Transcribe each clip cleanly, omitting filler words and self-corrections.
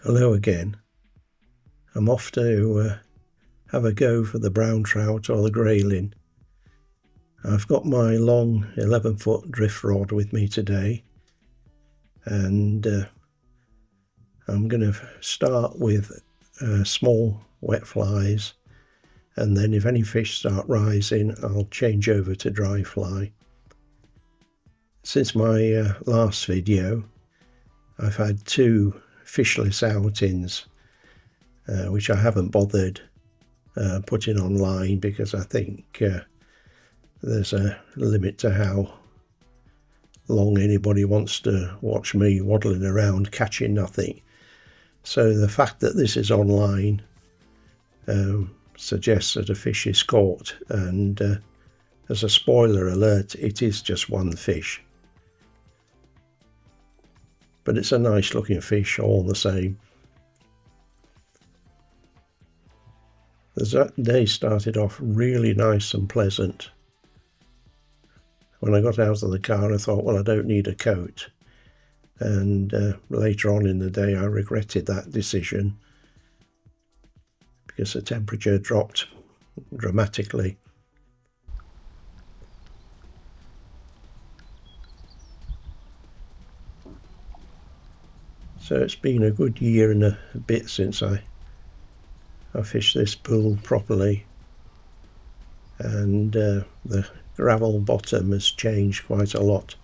Hello again. I'm off to have a go for the brown trout or the grayling. I've got my long 11-foot drift rod with me today, and I'm going to start with small wet flies, and then if any fish start rising I'll change over to dry fly. Since my last video I've had two fishless outings, which I haven't bothered putting online because I think there's a limit to how long anybody wants to watch me waddling around catching nothing. So the fact that this is online suggests that a fish is caught, and as a spoiler alert, it is just one fish. But it's a nice looking fish all the same. The day started off really nice and pleasant. When I got out of the car I thought, well, I don't need a coat, and later on in the day I regretted that decision because the temperature dropped dramatically. So it's been a good year and a bit since I fished this pool properly, and the gravel bottom has changed quite a lot.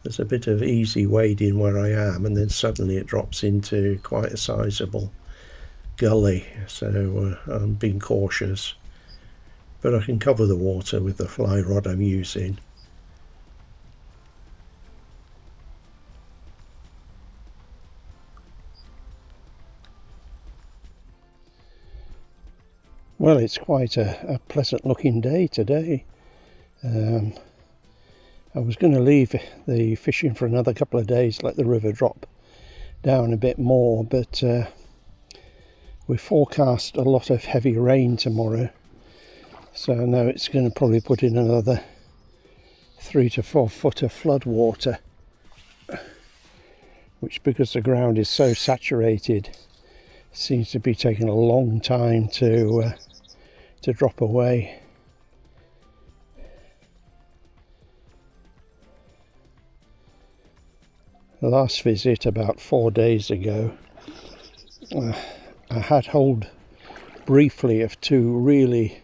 There's a bit of easy wading where I am, and then suddenly it drops into quite a sizable gully, so I'm being cautious, but I can cover the water with the fly rod I'm using. Well, it's quite a pleasant looking day today. I was going to leave the fishing for another couple of days, let the river drop down a bit more, but we forecast a lot of heavy rain tomorrow, so now it's going to probably put in another 3 to 4 foot of flood water, which, because the ground is so saturated, seems to be taking a long time to drop away. The last visit about 4 days ago, I had hold briefly of two really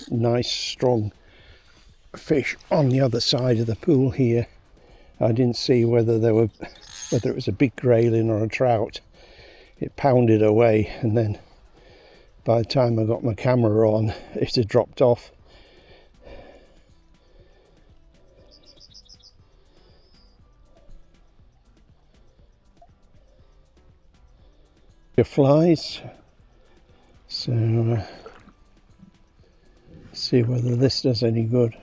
nice strong fish on the other side of the pool here. I didn't see whether it was a big grayling or a trout. It pounded away, and then by the time I got my camera on, it had dropped off. Flies, so see whether this does any good.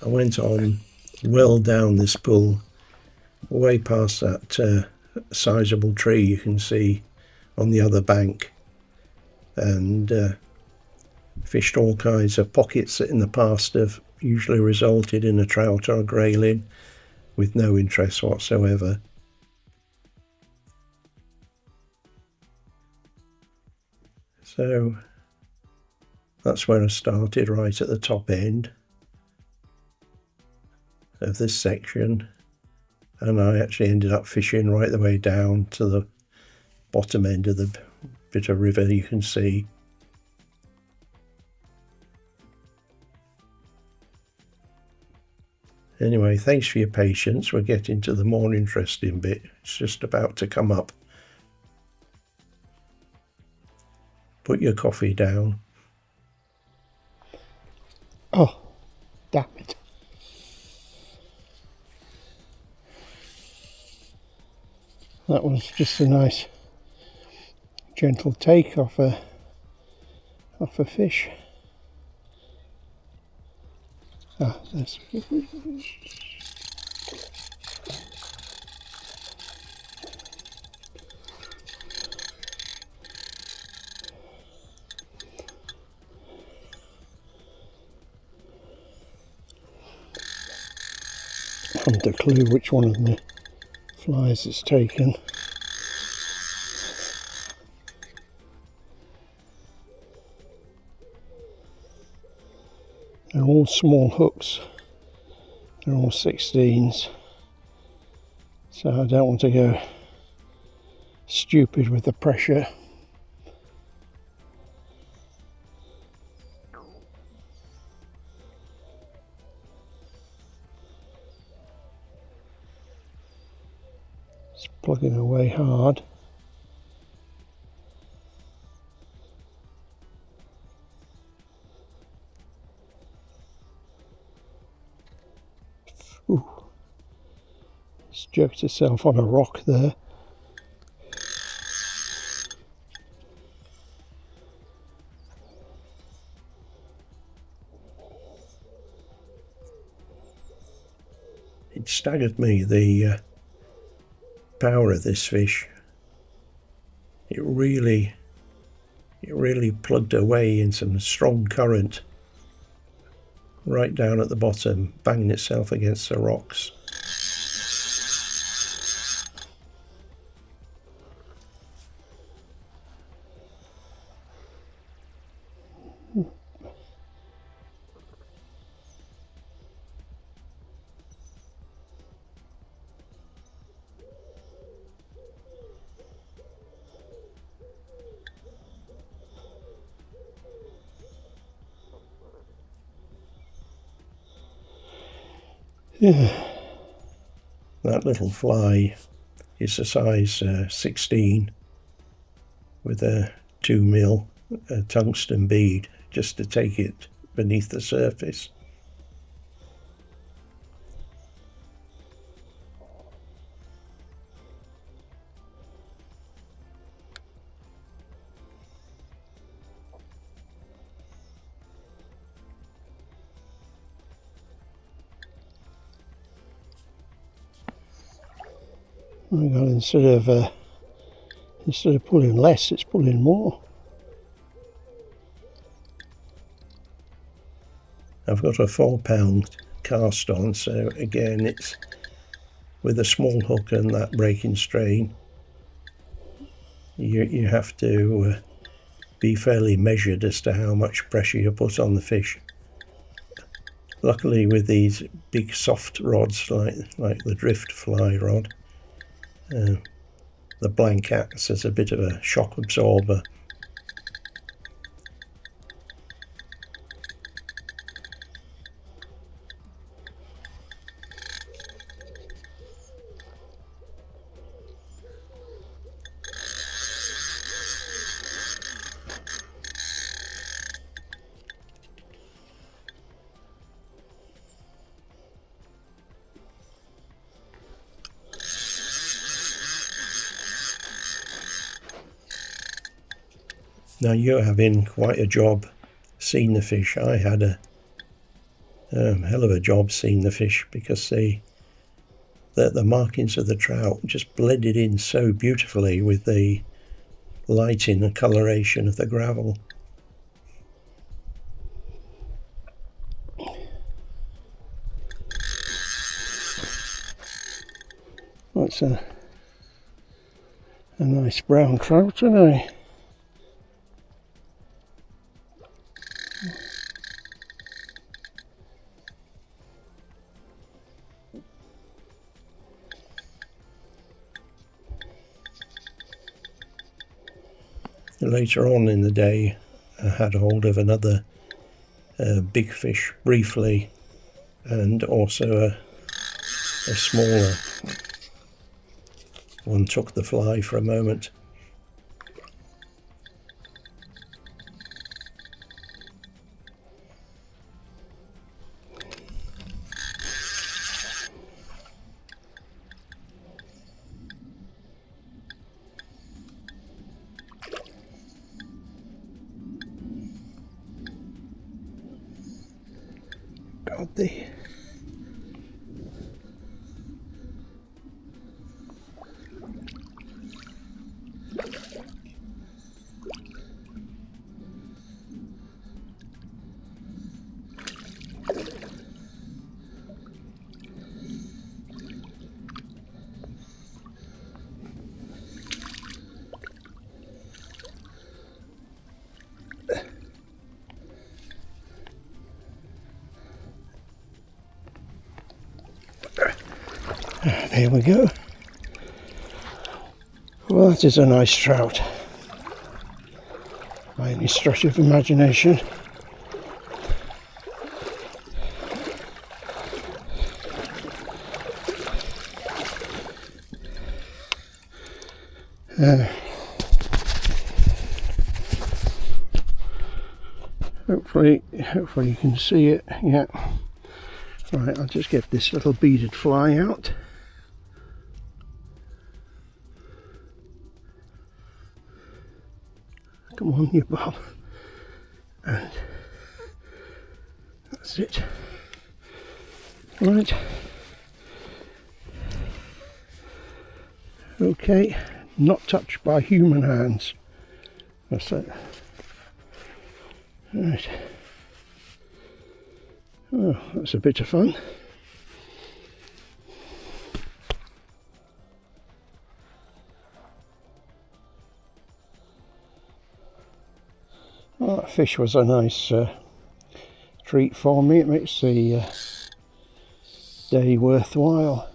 I went on well down this pool, way past that sizable tree you can see on the other bank, and fished all kinds of pockets that in the past have usually resulted in a trout or a grayling with no interest whatsoever. So that's where I started, right at the top end of this section, and I actually ended up fishing right the way down to the bottom end of the bit of river you can see. Anyway, thanks for your patience. We're getting to the more interesting bit. It's just about to come up. Put your coffee down. Oh, damn it. That was just a nice gentle take off a fish. Ah, there's haven't a clue which one of the flies it's taken. They're all small hooks, they're all 16s, so I don't want to go stupid with the pressure. It's plugging away hard. Ooh. It's jerked itself on a rock there. It staggered me, the power of this fish. It really plugged away in some strong current right down at the bottom, banging itself against the rocks. Yeah, that little fly is a size 16 with a 2mm tungsten bead just to take it beneath the surface. Oh my God, instead of pulling less, it's pulling more. I've got a 4-pound cast on, so again it's with a small hook and that breaking strain. You have to be fairly measured as to how much pressure you put on the fish. Luckily, with these big soft rods like the drift fly rod, the blank acts as a bit of a shock absorber. Now you're having quite a job seeing the fish. I had a hell of a job seeing the fish because the markings of the trout just blended in so beautifully with the lighting and coloration of the gravel. That's a nice brown trout, isn't it? Later on in the day, I had hold of another big fish briefly, and also a smaller one took the fly for a moment. God, There we go. Well, that is a nice trout, by any stretch of imagination. Hopefully you can see it. Yeah. Right, I'll just get this little beaded fly out. Come on, you bob. And that's it. Right. Okay, not touched by human hands. That's it. Right. Oh, that's a bit of fun. Well, that fish was a nice treat for me. It makes the day worthwhile.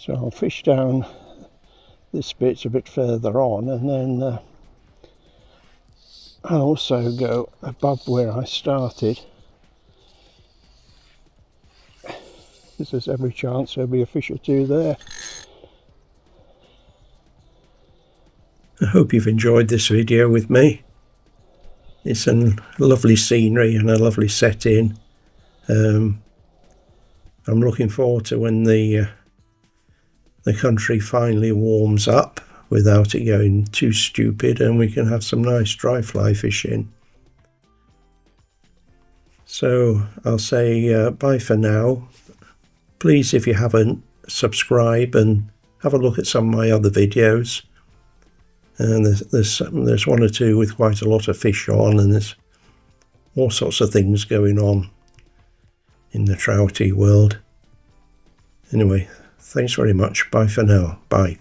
So I'll fish down this bit a bit further on, and then I'll also go above where I started. There's every chance there'll be a fish or two there. I hope you've enjoyed this video with me. It's a lovely scenery and a lovely setting. I'm looking forward to when the country finally warms up without it going too stupid, and we can have some nice dry fly fishing. So I'll say bye for now. Please, if you haven't, subscribe and have a look at some of my other videos. And there's one or two with quite a lot of fish on, and there's all sorts of things going on in the trouty world. Anyway, thanks very much. Bye for now. Bye.